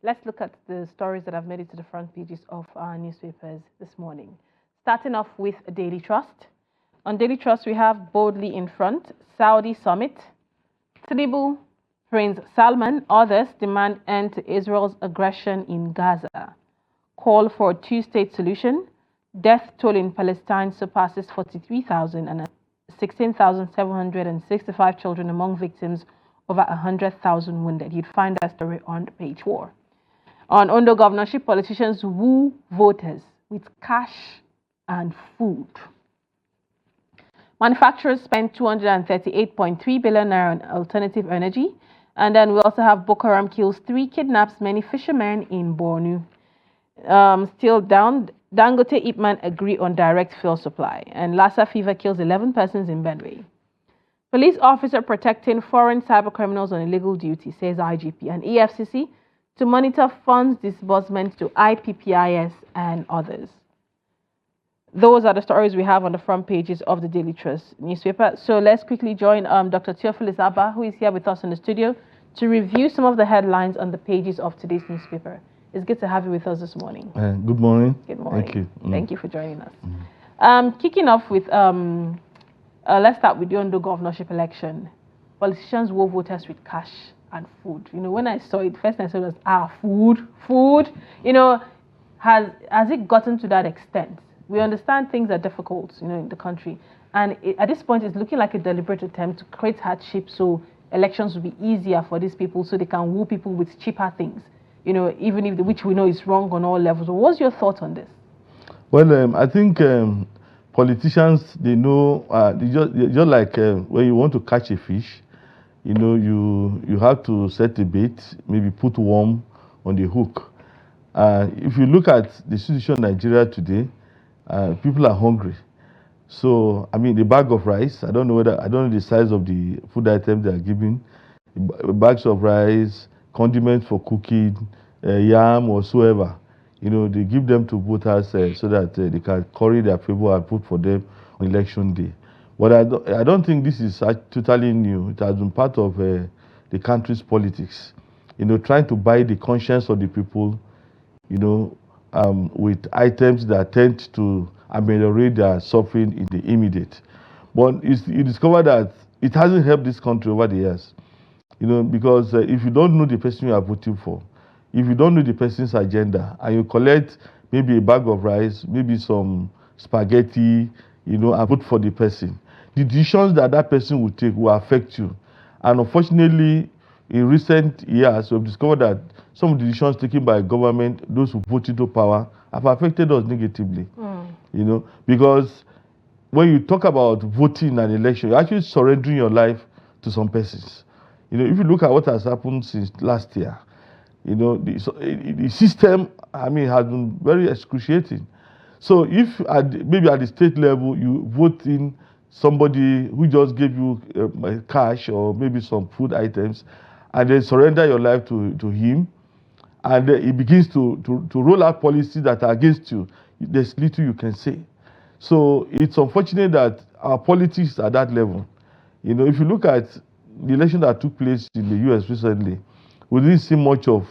Let's look at the stories that have made it to the front pages of our newspapers this morning. Starting off with Daily Trust. On Daily Trust, we have boldly in front, Saudi summit. Tinubu, Prince Salman, others demand end to Israel's aggression in Gaza. Call for a two-state solution. Death toll in Palestine surpasses 43,000 and 16,765 children among victims, over 100,000 wounded. You'd find that story on page 4. On Ondo governorship, politicians woo voters with cash and food. Manufacturers spend 238.3 billion naira on alternative energy. And then we also have Boko Haram kills 3, kidnaps many fishermen in Bornu. Still down, Dangote Ipman agree on direct fuel supply. And Lassa fever kills 11 persons in Benue. Police officer protecting foreign cybercriminals on illegal duty, says IGP. And EFCC to monitor funds disbursement to IPPIS and others. Those are the stories we have on the front pages of the Daily Trust newspaper. So let's quickly join Dr. Theophilus Abba, who is here with us in the studio, to review some of the headlines on the pages of today's newspaper. It's good to have you with us this morning. Good morning. Good morning. Thank you. Thank you for joining us. Kicking off with, let's start with the Ondo governorship election. Politicians woo voters with cash and food. You know, when I saw it, first I saw it was, food. You know, has it gotten to that extent? We understand things are difficult, you know, in the country. And at this point, it's looking like a deliberate attempt to create hardship so elections will be easier for these people so they can woo people with cheaper things, you know, even if which we know is wrong on all levels. So what's your thought on this? Well, I think politicians, they know, just like when you want to catch a fish, you know, you have to set a bait, maybe put worm on the hook. If you look at the situation in Nigeria today, people are hungry. So, I mean, the bag of rice, I don't know the size of the food items they are giving. Bags of rice, condiments for cooking, yam or whatsoever. You know, they give them to voters so that they can curry their favor and vote for them on election day. But I don't think this is totally new. It has been part of the country's politics. You know, trying to buy the conscience of the people, you know, with items that tend to ameliorate their suffering in the immediate. But you discover that it hasn't helped this country over the years. You know, because if you don't know the person you are voting for, if you don't know the person's agenda, and you collect maybe a bag of rice, maybe some spaghetti, you know, and vote for the person, the decisions that person will take will affect you. And unfortunately, in recent years, we've discovered that some of the decisions taken by government, those who vote into power, have affected us negatively. You know, because when you talk about voting in an election, you're actually surrendering your life to some persons. You know, if you look at what has happened since last year, you know, the system, I mean, has been very excruciating. So if maybe at the state level, you vote in somebody who just gave you cash or maybe some food items, and then surrender your life to him, and he begins to roll out policies that are against you, there's little you can say. So it's unfortunate that our politics at that level. You know, if you look at the election that took place in the US recently, we didn't see much of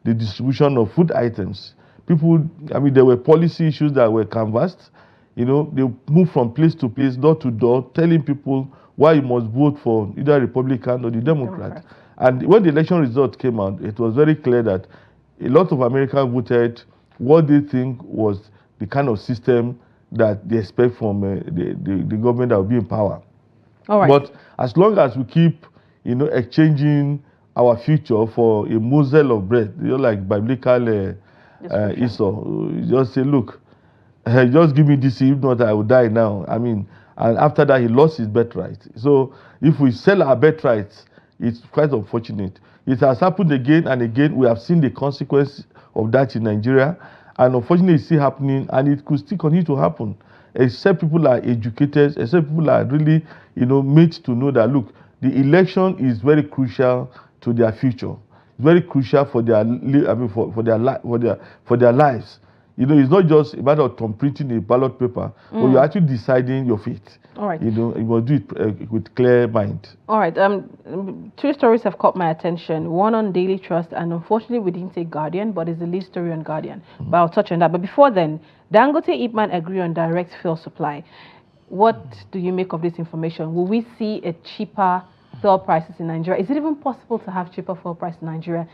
the distribution of food items. People, I mean, there were policy issues that were canvassed. You know, they moved from place to place, door to door, telling people why you must vote for either Republican or the Democrat. And when the election result came out, it was very clear that a lot of Americans voted what they think was the kind of system that they expect from the government that will be in power. All right. But as long as we keep, you know, exchanging our future for a morsel of bread, you know, like biblical Esau, you just say, look, just give me this, if not I will die now. I mean, and after that he lost his birthright. So if we sell our birthrights, it's quite unfortunate. It has happened again and again. We have seen the consequence of that in Nigeria, and unfortunately it's still happening, and it could still continue to happen, except people are educated, except people are really, you know, made to know that, look, the election is very crucial to their future. It's very crucial for their, I mean, for their lives. You know, it's not just a matter of printing a ballot paper, but you're actually deciding your fate. All right. You know, you must do it with clear mind. All right. Two stories have caught my attention. One on Daily Trust, and unfortunately, we didn't say Guardian, but it's the lead story on Guardian. But I'll touch on that. But before then, Dangote Ipman agree on direct fuel supply. What do you make of this information? Will we see a cheaper fuel prices in Nigeria? Is it even possible to have cheaper fuel price in Nigeria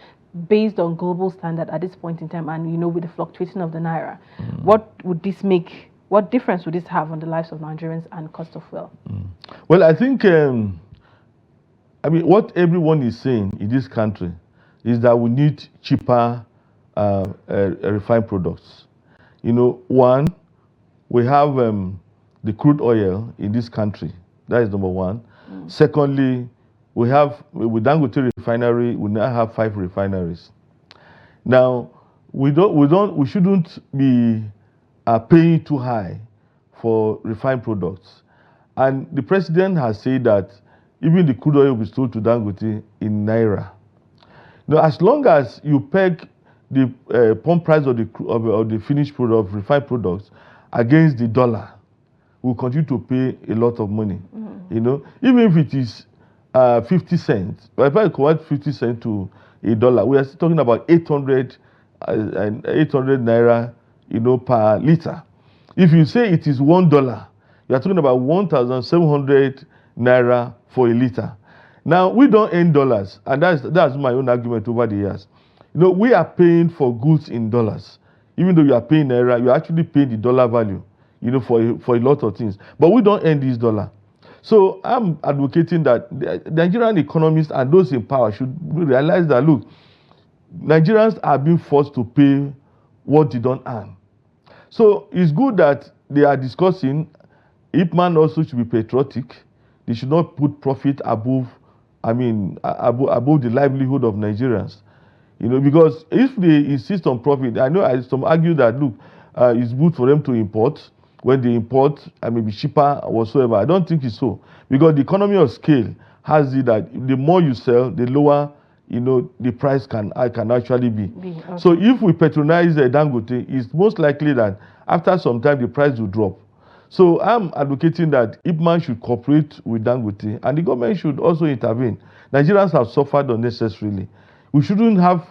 based on global standard at this point in time? And you know, with the fluctuation of the naira, what would this make? What difference would this have on the lives of Nigerians and cost of fuel? Well, I think, I mean, what everyone is saying in this country is that we need cheaper refined products. You know, one, we have the crude oil in this country. That is number one. Secondly, we have, with Dangote refinery, we now have 5 refineries. Now, we shouldn't be paying too high for refined products. And the president has said that even the crude oil will be sold to Dangote in naira. Now, as long as you peg the pump price of the finished product, refined products, against the dollar, we'll continue to pay a lot of money. You know, even if it is 50 cents, if I convert 50 cents to a dollar, we are still talking about 800 naira, you know, per liter. If you say it is $1, you are talking about 1,700 naira for a liter. Now, we don't earn dollars, and that's my own argument over the years. You know, we are paying for goods in dollars. Even though you are paying naira, you are actually paying the dollar value, you know, for a lot of things. But we don't earn this dollar. So I'm advocating that the Nigerian economists and those in power should realize that, look, Nigerians are being forced to pay what they don't earn. So it's good that they are discussing. Ipman also should be patriotic. They should not put profit above the livelihood of Nigerians. You know, because if they insist on profit, I know some argue that, look, it's good for them to import. When they import, I may be cheaper or whatsoever. I don't think it's so. Because the economy of scale has it that the more you sell, the lower, you know, the price can actually be. Okay. So if we patronize Dangote, it's most likely that after some time the price will drop. So I'm advocating that Ipman should cooperate with Dangote and the government should also intervene. Nigerians have suffered unnecessarily. We shouldn't have,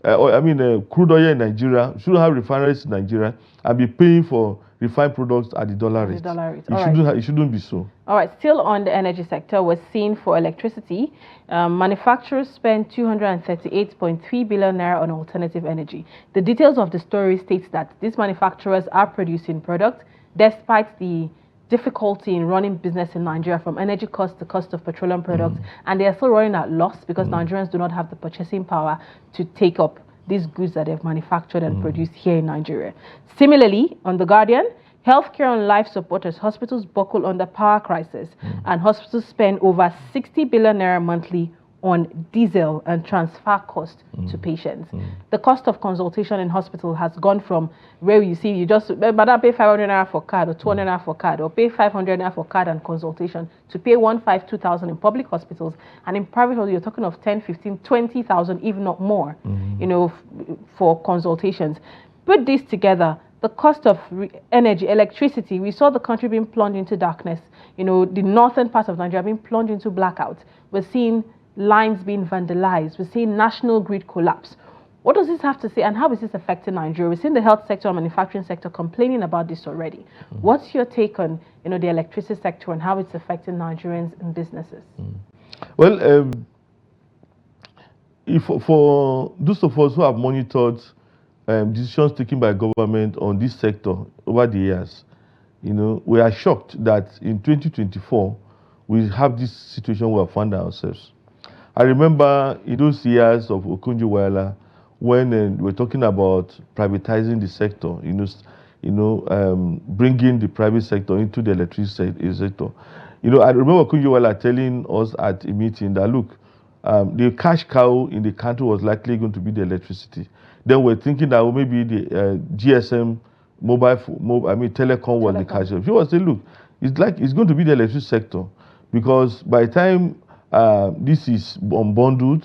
crude oil in Nigeria, shouldn't have refineries in Nigeria and be paying for refined products at the dollar rate. It shouldn't be so. All right, still on the energy sector, we're seeing for electricity, manufacturers spend 238.3 billion naira on alternative energy. The details of the story states that these manufacturers are producing products despite the difficulty in running business in Nigeria, from energy cost to cost of petroleum products, and they are still running at loss because Nigerians do not have the purchasing power to take up these goods that they've manufactured and produced here in Nigeria. Similarly, on The Guardian, healthcare and life supporters, hospitals buckle under power crisis, and hospitals spend over 60 billion naira monthly on diesel and transfer cost to patients. The cost of consultation in hospital has gone from where you see you just pay 500 naira for card or 200 naira for card, or pay 500 naira for card and consultation, to pay 2,000 in public hospitals, and in private hospitals you're talking of 10, 15, 20,000, if not more, you know, for consultations. Put this together, the cost of energy, electricity, we saw the country being plunged into darkness. You know, the northern part of Nigeria being plunged into blackouts. We're seeing lines being vandalized. We're seeing national grid collapse. What does this have to say, and how is this affecting Nigeria? We're seeing the health sector and manufacturing sector complaining about this already. What's your take on, you know, the electricity sector and how it's affecting Nigerians and businesses? Well, for those of us who have monitored decisions taken by government on this sector over the years, you know, we are shocked that in 2024 we have this situation we have found ourselves. I remember in those years of Okonjo-Iweala, when we're talking about privatizing the sector, bringing the private sector into the electricity sector. You know, I remember Okonjo-Iweala telling us at a meeting that, look, the cash cow in the country was likely going to be the electricity. Then we're thinking that maybe the GSM telecom was the cash cow. He was saying, look, it's going to be the electricity sector, because by the time this is unbundled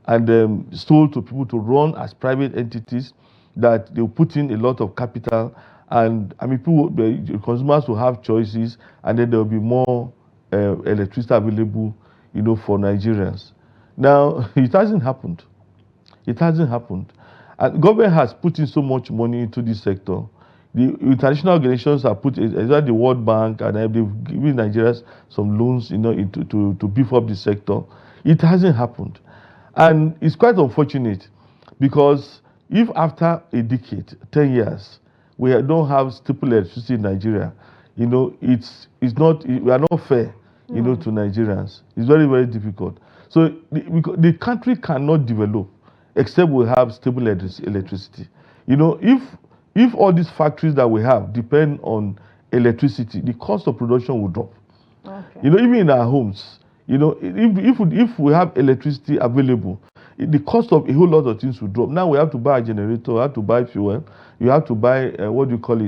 and sold to people to run as private entities, that they'll put in a lot of capital, and I mean, the consumers will have choices, and then there will be more electricity available, for Nigerians. Now, it hasn't happened. It hasn't happened. And government has put in so much money into this sector. The international organizations have put, the World Bank, and they've given Nigerians some loans, to beef up the sector. It hasn't happened. And it's quite unfortunate, because if after a decade, 10 years, we don't have stable electricity in Nigeria, we are not fair, to Nigerians. It's very, very difficult. So the country cannot develop except we have stable electricity. If all these factories that we have depend on electricity, the cost of production will drop. Okay. Even in our homes, if we have electricity available, the cost of a whole lot of things will drop. Now we have to buy a generator, we have to buy fuel, you have to buy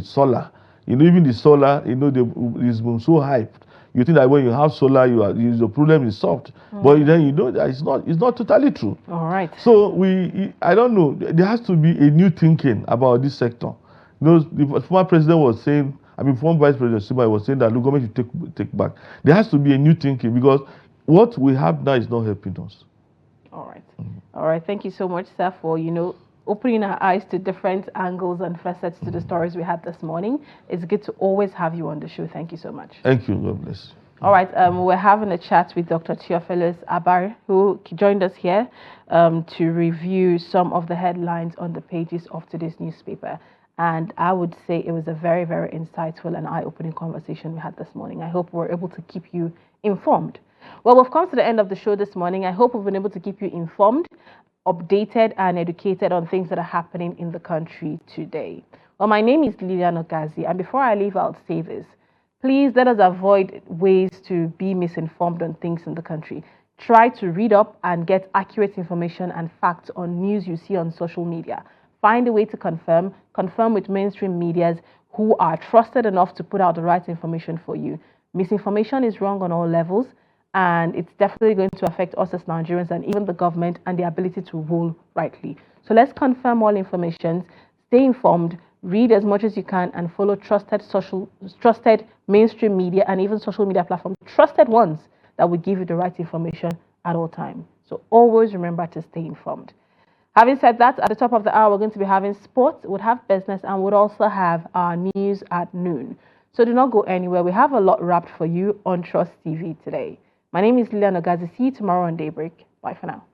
solar. Even the solar, it's been so hyped. You think that when you have solar, your problem is solved, but then that it's not totally true. All right. So I don't know. There has to be a new thinking about this sector. The former president was saying, former Vice President Salman was saying that the government should take back. There has to be a new thinking, because what we have now is not helping us. All right. All right. Thank you so much, sir, for opening our eyes to different angles and facets to the stories we had this morning. It's good to always have you on the show. Thank you so much. Thank you. God bless. All right. We're having a chat with Dr. Theophilus Abar, who joined us here to review some of the headlines on the pages of today's newspaper. And I would say it was a very, very insightful and eye-opening conversation we had this morning. I hope we're able to keep you informed. Well, we've come to the end of the show this morning. I hope we've been able to keep you informed, updated, and educated on things that are happening in the country today. Well, my name is Lilian Ogazi, and before I leave, I'll say this. Please let us avoid ways to be misinformed on things in the country. Try to read up and get accurate information and facts on news you see on social media. Find a way to confirm with mainstream medias who are trusted enough to put out the right information for you. Misinformation is wrong on all levels, and it's definitely going to affect us as Nigerians and even the government and the ability to rule rightly. So let's confirm all information, stay informed, read as much as you can, and follow trusted mainstream media and even social media platforms, trusted ones that will give you the right information at all times. So always remember to stay informed. Having said that, at the top of the hour, we're going to be having sports, we'll have business, and we'll also have our news at noon. So do not go anywhere. We have a lot wrapped for you on Trust TV today. My name is Lilian Ogazi. See you tomorrow on Daybreak. Bye for now.